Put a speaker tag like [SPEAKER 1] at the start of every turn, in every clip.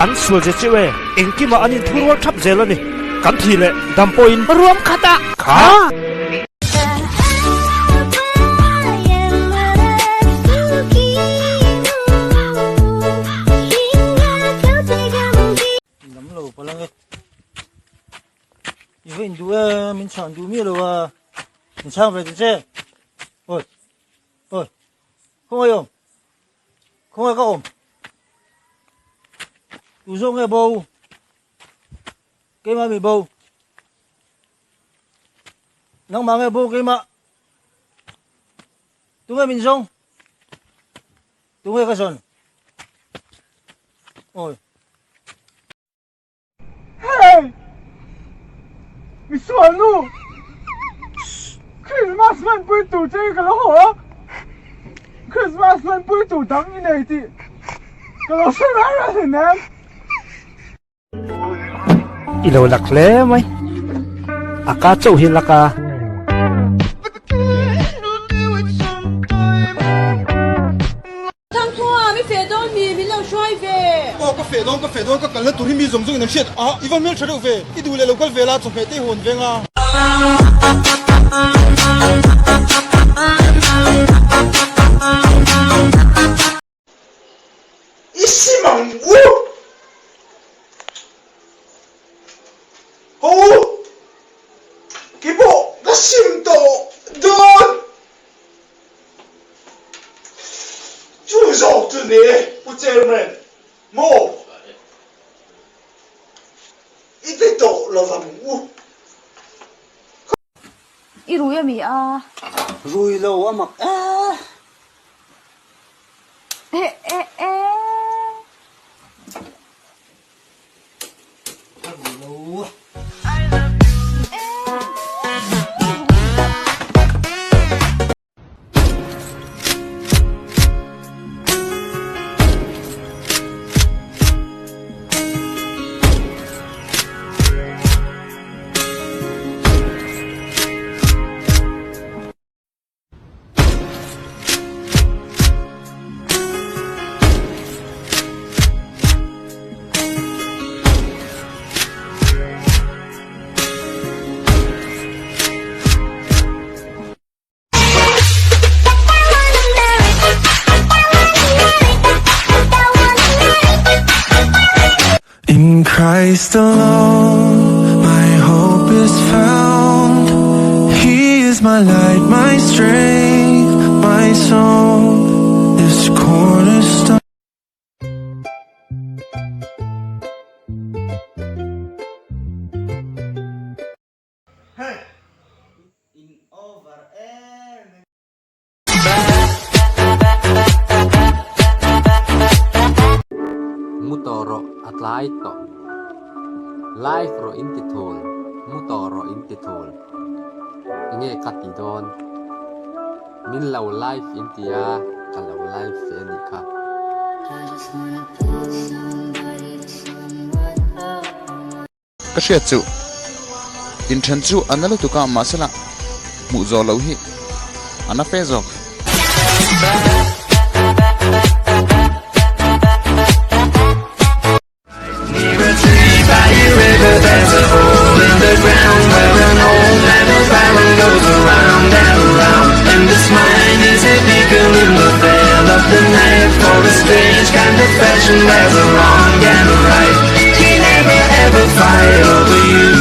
[SPEAKER 1] อันสวยจะเจเวเองกี่มาอันนี้ทุรวทับเจแล้วนี่กันทีเลยดำปอินรวมคาตะขา
[SPEAKER 2] 因为你读啊，民唱读灭了啊，你唱不了这，哦，哦，空我用，空我搞，读上个包，给妈咪包，能忙个包给妈，读个民唱，读个son，哦，嘿。你说路，Christmas มัน不会赌这个了好 ，Christmas มัน不会赌当你那的，个老师哪人呢？
[SPEAKER 1] อีโลหลักเล่ไหมอากาศเจ้าหินละกา
[SPEAKER 3] ทางทั่วไม่เฟดอนมีเราช่วยเฟ
[SPEAKER 4] ก็เฟดอนก็กันแล้วตัวที่มีสมดุลน้ำเชื่ออีวันเมื่อเช้าเฟอีดูเลยเราก็เวลาจะเฟได้หุ่นเวงอ่ะ
[SPEAKER 5] 一西蒙乌，好，给我那心都断，就绕着你，不接人，莫，一直到了蒙乌。
[SPEAKER 3] อีรู้ยังมี
[SPEAKER 2] รู้แล้วว่ามัก
[SPEAKER 6] In Christ alone, my hope is found. He is my light, my strength, my song, this cornerstone.
[SPEAKER 2] Hey, in over air.
[SPEAKER 7] Mutoro at laito. Life ro intitol. Mutoro intitol. Inge katidon. Min lau life intia. Kalau life fenika.
[SPEAKER 8] Kasih tu. Inten tu analu tu kam masalah. Muzo lau hi. Ana fezok.
[SPEAKER 6] There's a hole in the ground where an old metal barrel goes around and around. And this mine is a beacon in the veil of the night for a strange kind of passion. There's a wrong and a right. He never ever fight over you.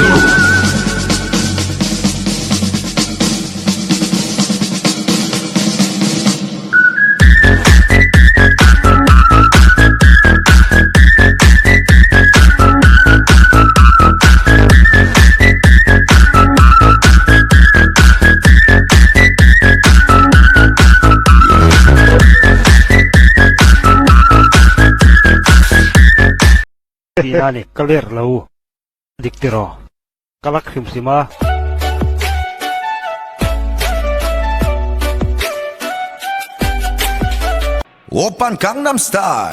[SPEAKER 1] Dinani kalir lau diktiro kalak himsima
[SPEAKER 6] Open Gangnam Style.